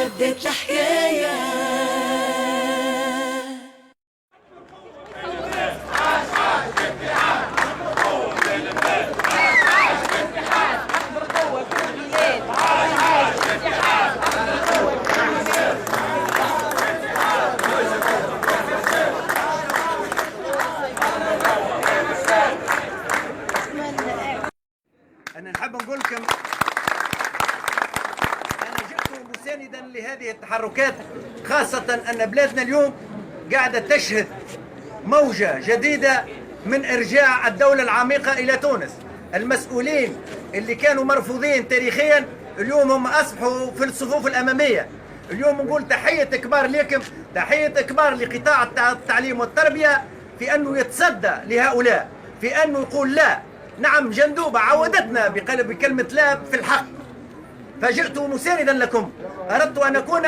معانا بدات الحكاية. أنا نحب نقول لكم أنا جئت مساندا لهذه التحركات، خاصة أن بلادنا اليوم قاعدة تشهد موجة جديدة من إرجاع الدولة العميقة إلى تونس. المسؤولين اللي كانوا مرفوضين تاريخيا اليوم هم أصبحوا في الصفوف الأمامية. اليوم نقول تحية كبار لكم، تحية كبار لقطاع التعليم والتربية في أنه يتصدى لهؤلاء، في أنه يقول لا. نعم جندوبة عودتنا بكلمة لا في الحق، فجئت مساندا لكم. أردت أن أكون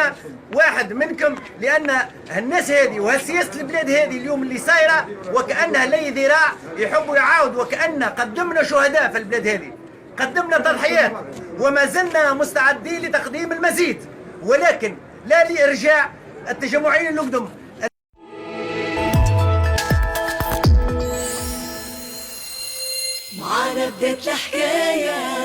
واحد منكم، لأن الناس هذه وسياسة البلاد هذه اليوم اللي صايرة وكأنها لي ذراع يحب يعاود، وكأن قدمنا شهداء في البلاد هذه، قدمنا تضحيات وما زلنا مستعدين لتقديم المزيد، ولكن لا لإرجاع التجمعين اللي قدم. معانا بدات الحكاية.